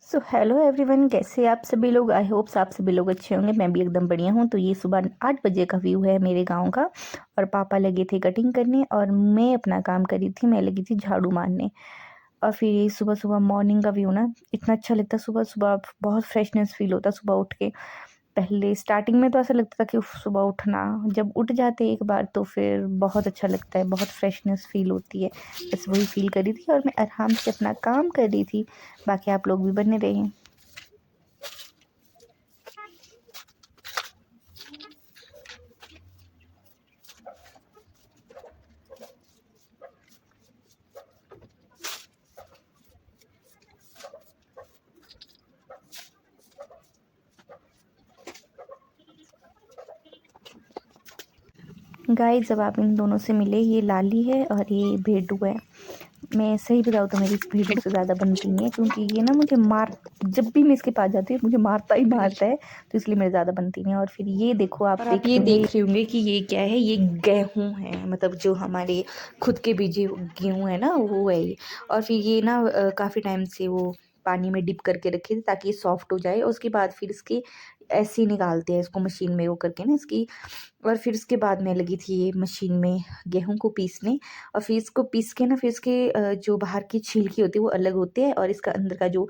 So hello everyone, कैसे आप सभी लोग। आई होप्स आप सभी लोग अच्छे होंगे। मैं भी एकदम बढ़िया हूँ। तो ये सुबह 8 बजे का व्यू है मेरे गांव का। और पापा लगे थे कटिंग करने और मैं अपना काम कर रही थी। मैं लगी थी झाड़ू मारने। और फिर ये सुबह सुबह मॉर्निंग का व्यू ना इतना अच्छा लगता है। सुबह सुबह बहुत फ्रेशनेस फील होता है सुबह उठ के। पहले स्टार्टिंग में तो ऐसा लगता था कि उफ, सुबह उठना, जब उठ जाते एक बार तो फिर बहुत अच्छा लगता है, बहुत फ्रेशनेस फील होती है। बस वही फील कर रही थी और मैं आराम से अपना काम कर रही थी। बाकी आप लोग भी बने रहे। गाइस, जब आप इन दोनों से मिले, ये लाली है और ये भेडू है। मैं सही बताऊँ तो मेरी इस भेडू से ज़्यादा बनती नहीं है, क्योंकि ये ना मुझे मार, जब भी मैं इसके पास जाती हूँ मुझे मारता ही मारता है। तो इसलिए मेरे ज़्यादा बनती नहीं है। और फिर ये देखो, आप ये देख रहे होंगे कि ये क्या है। ये गेहूँ है, मतलब जो हमारे खुद के बीजे गेहूँ है ना, वो है ये। और फिर ये ना काफ़ी टाइम से वो पानी में डिप करके रखे थे ताकि ये सॉफ्ट हो जाए। और उसके बाद फिर इसकी ऐसे ही निकालते हैं इसको मशीन में वो करके ना इसकी। और फिर उसके बाद मैं लगी थी ये मशीन में गेहूं को पीसने। और फिर इसको पीस के ना, फिर इसके जो बाहर की छिलकी होती है वो अलग होती है, और इसका अंदर का जो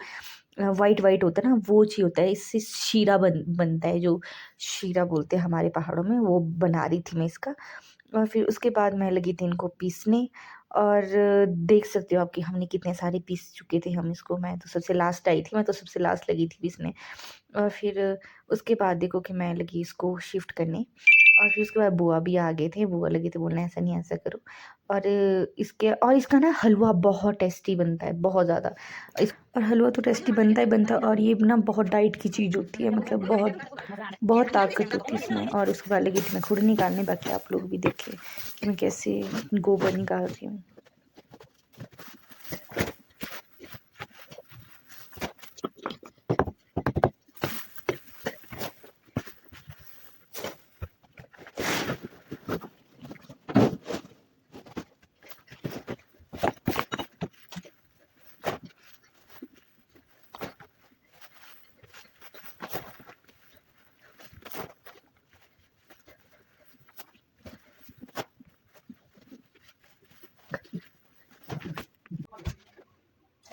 वाइट वाइट होता है ना, वो चाहिए होता है। इससे शीरा बनता है, जो शीरा बोलते हैं हमारे पहाड़ों में। वो बना रही थी मैं इसका। और फिर उसके बाद मैं लगी थी इनको पीसने। और देख सकते हो आप कि हमने कितने सारे पीस चुके थे हम इसको। मैं तो सबसे लास्ट आई थी, मैं तो सबसे लास्ट लगी थी पीसने। और फिर उसके बाद देखो कि मैं लगी इसको शिफ्ट करने। और फिर उसके बाद बुआ भी आ गए थे। बुआ लगे थे बोलने ऐसा नहीं ऐसा करो। और इसका ना हलवा बहुत टेस्टी बनता है, बहुत ज़्यादा। और हलवा तो टेस्टी बनता ही बनता है। और ये ना बहुत डाइट की चीज़ होती है, मतलब बहुत बहुत ताकत होती है इसमें। और उसके बाद लगी थी मैं खुद निकालने। बाकी आप लोग भी देखें कि मैं कैसे गोबर निकाल रही हूँ।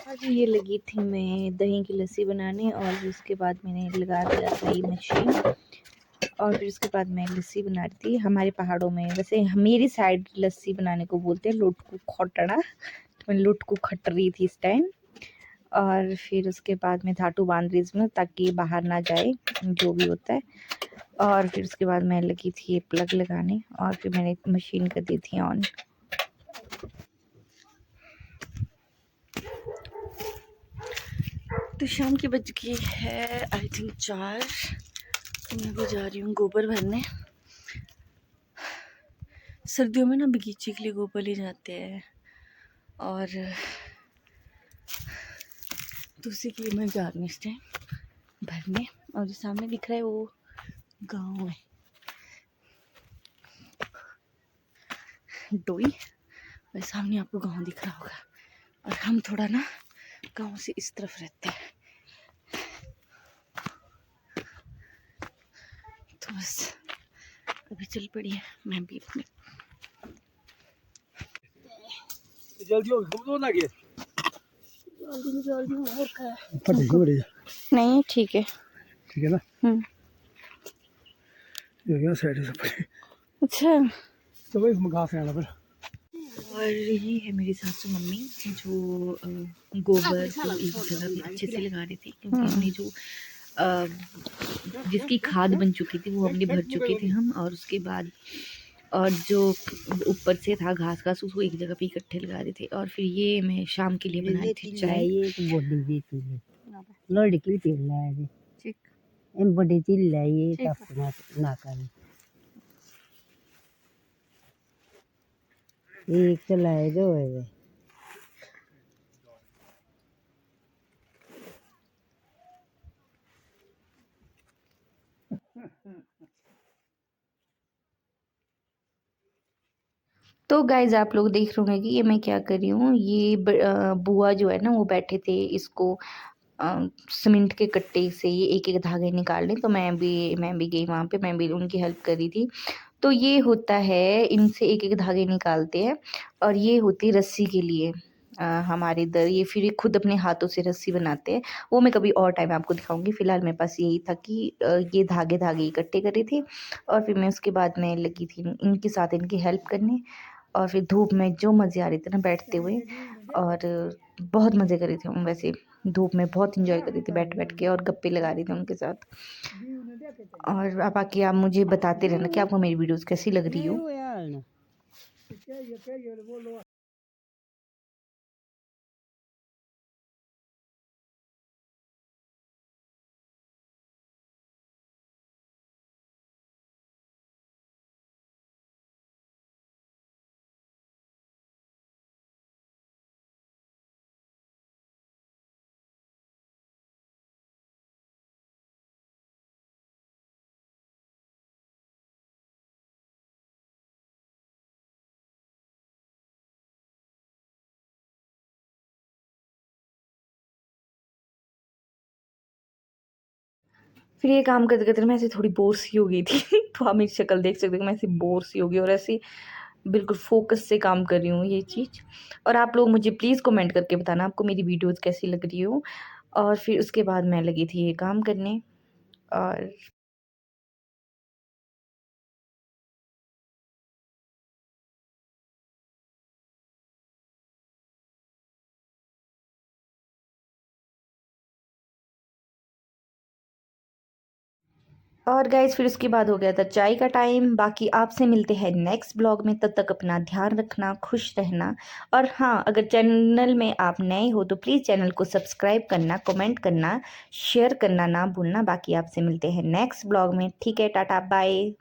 आज ये लगी थी मैं दही की लस्सी बनाने। और फिर उसके बाद मैंने लगा दिया था ये मशीन। और फिर उसके बाद मैं लस्सी बना रही थी। हमारे पहाड़ों में, वैसे मेरी साइड लस्सी बनाने को बोलते हैं लुटकू खटड़ा। तो मैं लुटकू खट रही थी इस टाइम। और फिर उसके बाद मैं धातु बांध रही इसमें ताकि बाहर ना जाए जो भी होता है। और फिर उसके बाद मैं लगी थी ये प्लग लगाने। और फिर मैंने मशीन कर दी थी ऑन। तो शाम की बज गई है आई थिंक 4। मैं भी जा रही हूँ गोबर भरने। सर्दियों में ना बगीचे के लिए गोबर ले जाते हैं। और तो उसी के लिए मैं जा रही हूँ इस टाइम भरने। और जो सामने दिख रहा है वो गांव है, डोई। और सामने आपको गांव दिख रहा होगा। और हम थोड़ा ना गांव से इस तरफ रहते हैं। तो बस अभी चल पड़ी है मैं भी अपने। नहीं, ठीक है, ठीक है ना। साइड से अच्छा। तो वही घास आना फिर। और ये है मेरी सासू मम्मी, जो गोबर को एक जगह पे अच्छे से लगा रही थी। क्योंकि हमने जो जिसकी खाद बन चुकी थी वो हमने भर चुके थे हम। और उसके बाद और जो ऊपर से था घास घास, उसको एक जगह पे इकट्ठे लगा रहे थे। और फिर ये मैं शाम के लिए बना रही थी चाय। लड़की चिल्लाए इन बड़ी चिल्लाए अपना ना कर एक चलाए जो है। तो गाइज, आप लोग देख रहे होंगे कि ये मैं क्या कर रही हूँ। ये बुआ जो है ना, वो बैठे थे इसको सीमेंट के कट्टे से ये एक एक धागे निकालने, तो मैं भी गई वहाँ पे, मैं भी उनकी हेल्प कर रही थी। तो ये होता है, इनसे एक एक धागे निकालते हैं और ये होती है रस्सी के लिए। हमारे इधर ये फिर ये खुद अपने हाथों से रस्सी बनाते हैं, वो मैं कभी और टाइम आपको दिखाऊंगी। फ़िलहाल मेरे पास यही था कि ये धागे धागे इकट्ठे करे थे और फिर मैं उसके बाद मैं लगी थी इनके साथ इनकी हेल्प करने। और फिर धूप में जो मज़े आ रहे थे ना बैठते हुए, और बहुत मज़े कर रहे थे हम। वैसे धूप में बहुत इंजॉय कर रही थी बैठ बैठ के और गप्पे लगा रही थी उनके साथ। और अब बाकी आप मुझे बताते रहना कि आपको मेरी वीडियोस कैसी लग रही हो। फिर ये काम करते करते मैं ऐसे थोड़ी बोर सी हो गई थी तो आप मेरी शक्ल देख सकते हो कि मैं ऐसे बोर सी हो गई और ऐसे बिल्कुल फोकस से काम कर रही हूँ ये चीज़। और आप लोग मुझे प्लीज़ कमेंट करके बताना आपको मेरी वीडियोस कैसी लग रही हो। और फिर उसके बाद मैं लगी थी ये काम करने। और गाइस फिर उसके बाद हो गया था चाय का टाइम। बाकी आपसे मिलते हैं नेक्स्ट ब्लॉग में, तब तक अपना ध्यान रखना, खुश रहना। और हाँ, अगर चैनल में आप नए हो तो प्लीज़ चैनल को सब्सक्राइब करना, कमेंट करना, शेयर करना ना भूलना। बाकी आपसे मिलते हैं नेक्स्ट ब्लॉग में। ठीक है, टाटा बाय।